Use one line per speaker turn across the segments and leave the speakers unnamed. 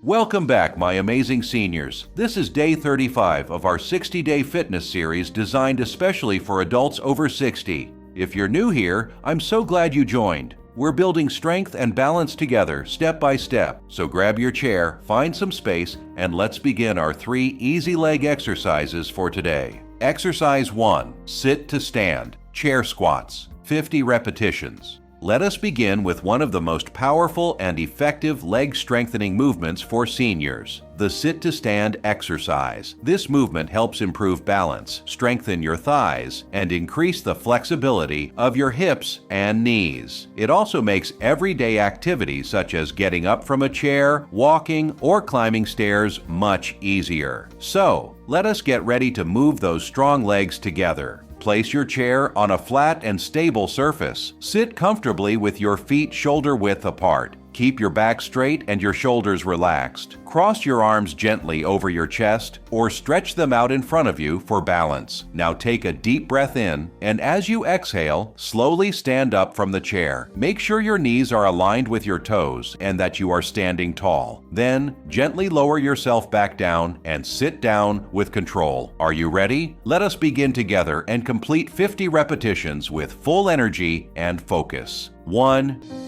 Welcome back, my amazing seniors. This is day 35 of our 60-day fitness series designed especially for adults over 60. If you're new here, I'm so glad you joined. We're building strength and balance together, step by step. So grab your chair, find some space, and let's begin our 3 easy leg exercises for today. Exercise 1. Sit to stand. Chair squats. 50 repetitions. Let us begin with one of the most powerful and effective leg strengthening movements for seniors, the sit-to-stand exercise. This movement helps improve balance, strengthen your thighs, and increase the flexibility of your hips and knees. It also makes everyday activities such as getting up from a chair, walking, or climbing stairs much easier. So, let us get ready to move those strong legs together. Place your chair on a flat and stable surface. Sit comfortably with your feet shoulder width apart. Keep your back straight and your shoulders relaxed. Cross your arms gently over your chest or stretch them out in front of you for balance. Now take a deep breath in, and as you exhale, slowly stand up from the chair. Make sure your knees are aligned with your toes and that you are standing tall. Then, gently lower yourself back down and sit down with control. Are you ready? Let us begin together and complete 50 repetitions with full energy and focus. 1,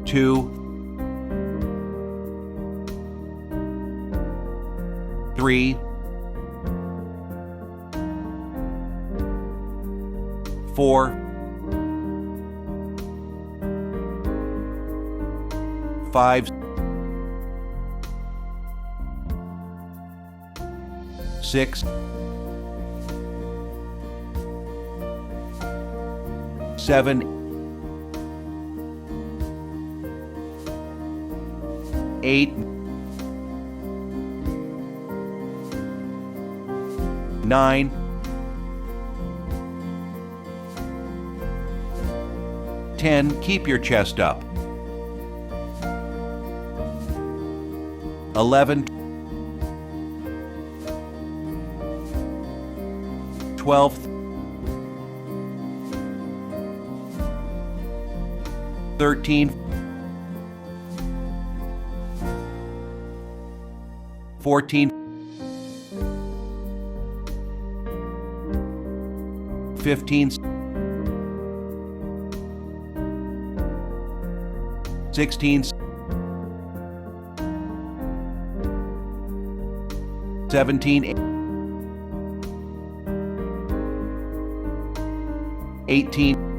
2, 3, 4, 5, 6, 7, 8, 9, 10. Keep your chest up. 11, 12, 13, 14, 15, 16, 17, 18,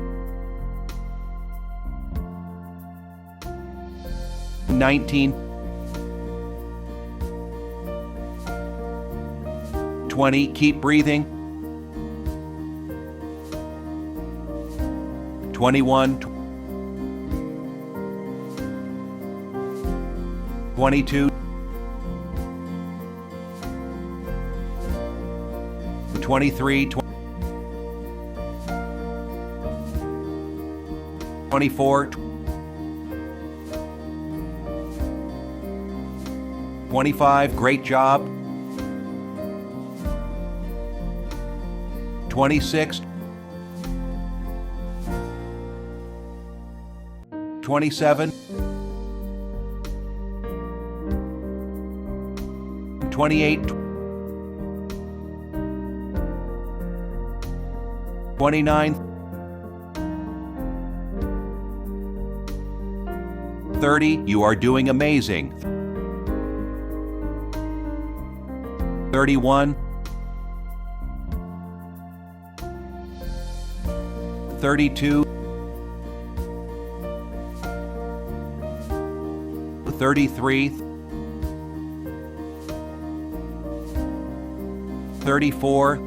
19, 20. Keep breathing. 21, 22, 23, 24, 25. Great job. 26, 27, 28, 29, 30. You are doing amazing. 31, 32, 33, 34,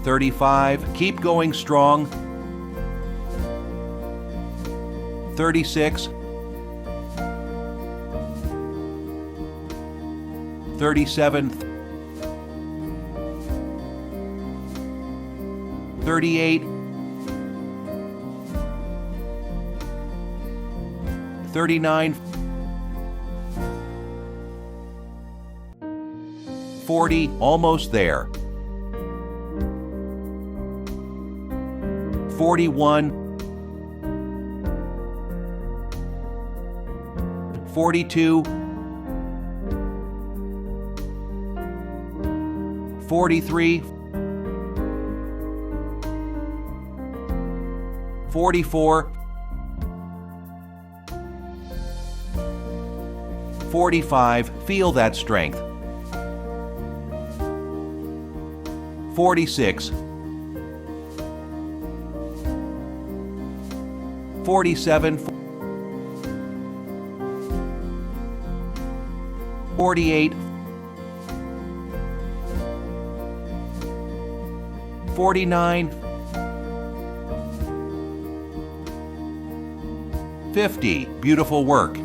35. Keep going strong. 36, 37, 38, 39, 40, almost there. 41, 42, 43, 44, 45, feel that strength. 46, 47, 48, 49, 50. Beautiful work.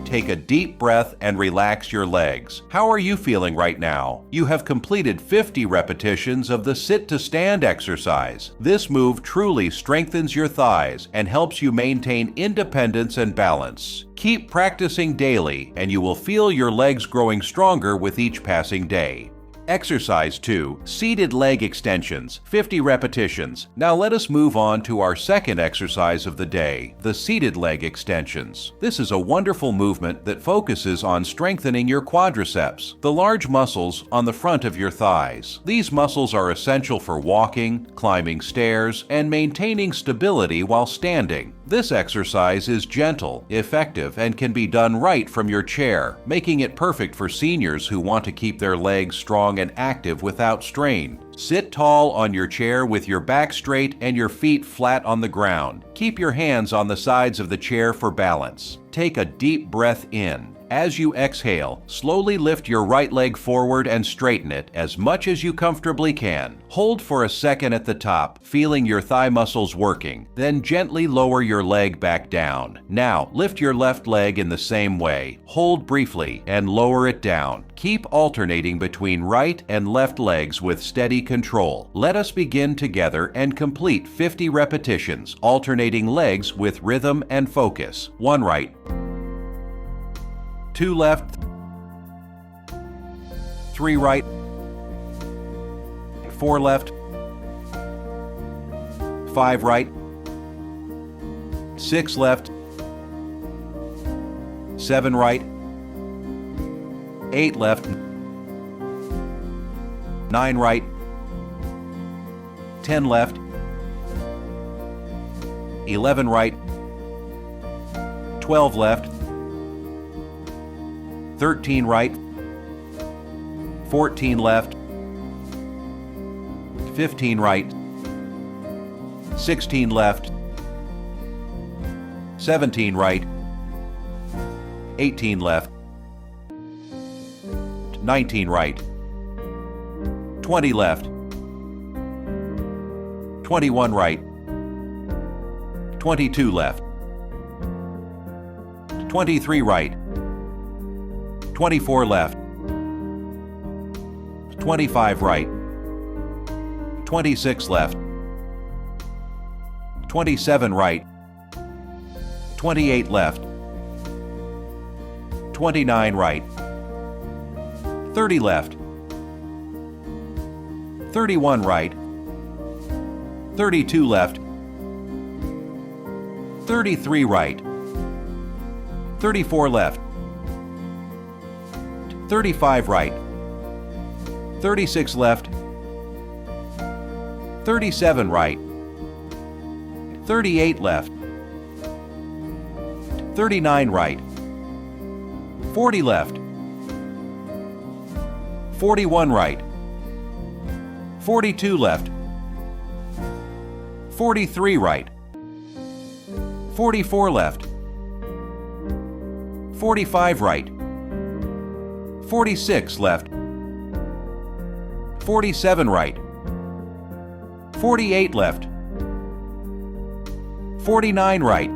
Take a deep breath and relax your legs. How are you feeling right now? You have completed 50 repetitions of the sit to stand exercise. This move truly strengthens your thighs and helps you maintain independence and balance. Keep practicing daily and you will feel your legs growing stronger with each passing day. Exercise 2, seated leg extensions, 50 repetitions. Now let us move on to our second exercise of the day, the seated leg extensions. This is a wonderful movement that focuses on strengthening your quadriceps, the large muscles on the front of your thighs. These muscles are essential for walking, climbing stairs, and maintaining stability while standing. This exercise is gentle, effective, and can be done right from your chair, making it perfect for seniors who want to keep their legs strong and active without strain. Sit tall on your chair with your back straight and your feet flat on the ground. Keep your hands on the sides of the chair for balance. Take a deep breath in. As you exhale, slowly lift your right leg forward and straighten it as much as you comfortably can. Hold for a second at the top, feeling your thigh muscles working. Then gently lower your leg back down. Now, lift your left leg in the same way. Hold briefly and lower it down. Keep alternating between right and left legs with steady control. Let us begin together and complete 50 repetitions, alternating legs with rhythm and focus. 1 right, 2 left, 3 right, 4 left, 5 right, 6 left, 7 right, 8 left, 9 right, 10 left, 11 right, 12 left, 13 right, 14 left, 15 right, 16 left, 17 right, 18 left, 19 right, 20 left, 21 right, 22 left, 23 right, 24 left, 25 right, 26 left, 27 right, 28 left, 29 right, 30 left, 31 right, 32 left, 33 right, 34 left, 35 right, 36 left, 37 right, 38 left, 39 right, 40 left, 41 right, 42 left, 43 right, 44 left, 45 right, 46 left, 47 right, 48 left, 49 right,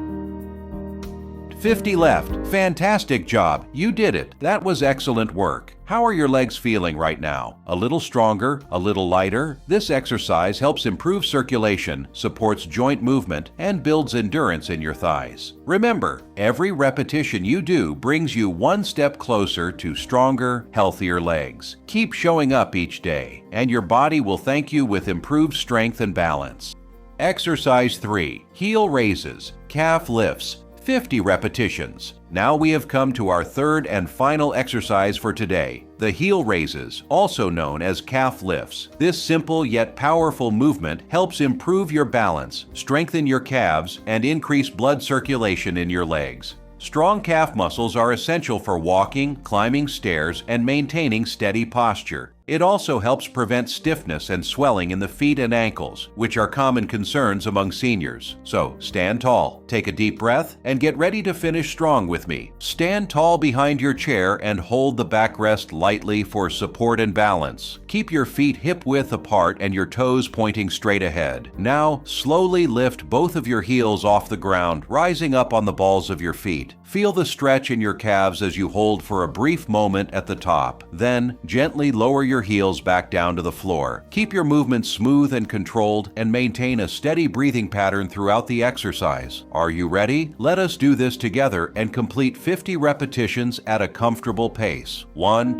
50 left. Fantastic job. You did it. That was excellent work. How are your legs feeling right now? A little stronger? A little lighter? This exercise helps improve circulation, supports joint movement, and builds endurance in your thighs. Remember, every repetition you do brings you one step closer to stronger, healthier legs. Keep showing up each day, and your body will thank you with improved strength and balance. Exercise 3. Heel raises, calf lifts, 50 repetitions. Now we have come to our third and final exercise for today, the heel raises, also known as calf lifts. This simple yet powerful movement helps improve your balance, strengthen your calves, and increase blood circulation in your legs. Strong calf muscles are essential for walking, climbing stairs, and maintaining steady posture. It also helps prevent stiffness and swelling in the feet and ankles, which are common concerns among seniors. So stand tall, take a deep breath, and get ready to finish strong with me. Stand tall behind your chair and hold the backrest lightly for support and balance. Keep your feet hip-width apart and your toes pointing straight ahead. Now, slowly lift both of your heels off the ground, rising up on the balls of your feet. Feel the stretch in your calves as you hold for a brief moment at the top. Then, gently lower your heels back down to the floor. Keep your movements smooth and controlled and maintain a steady breathing pattern throughout the exercise. Are you ready? Let us do this together and complete 50 repetitions at a comfortable pace. 1,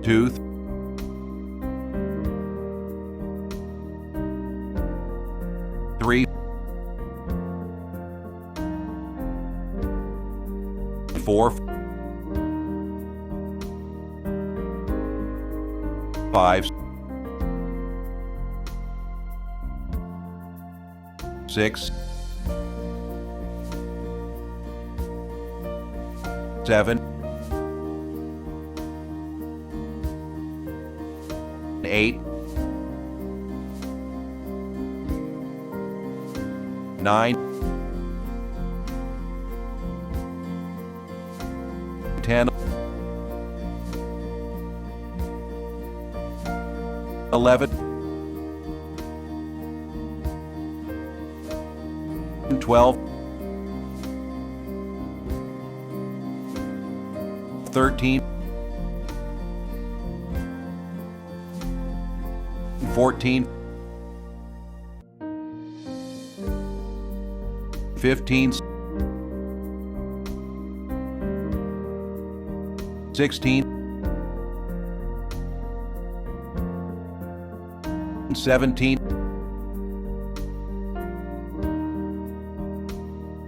2, 3, 4, 5, 6, 7, 8, 9, 10, 11, 12, 13, 14, 15, 16, 17,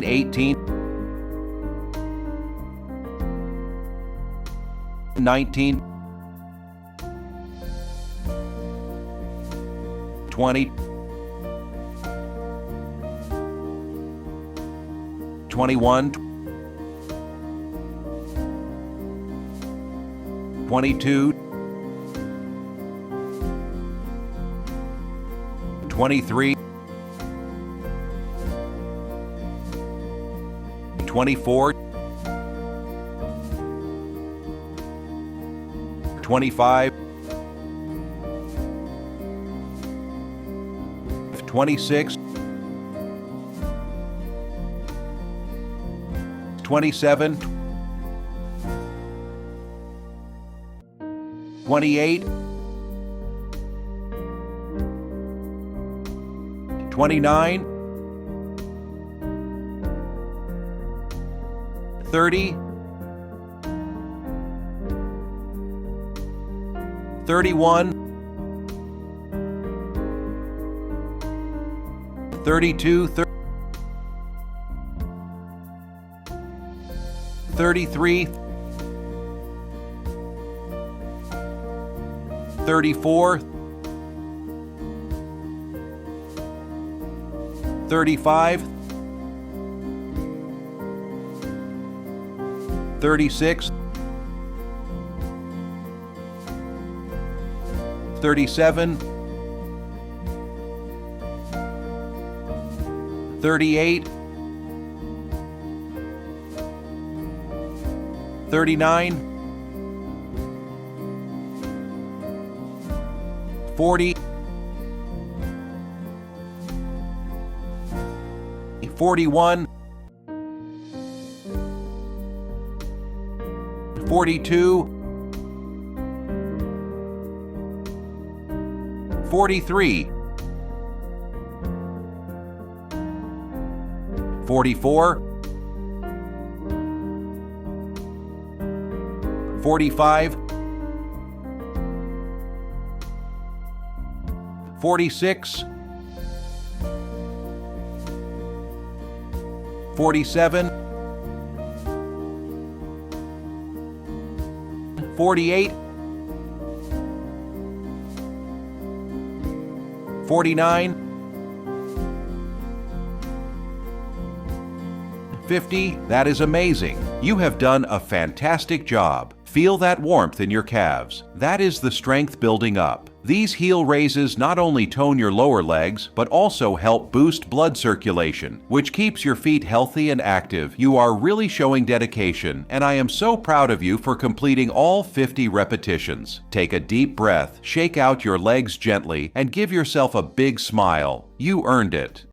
18, 19, 20, 21, 22, 23, 24, 25, 26, 27, 28, 29, 30, 31, 32, 33, 34, 35, 36, 37, 38, 39, 40, 41, 42, 43, 44, 45, 46, 47, 48, 49, 50. That is amazing. You have done a fantastic job. Feel that warmth in your calves. That is the strength building up. These heel raises not only tone your lower legs, but also help boost blood circulation, which keeps your feet healthy and active. You are really showing dedication, and I am so proud of you for completing all 50 repetitions. Take a deep breath, shake out your legs gently, and give yourself a big smile. You earned it.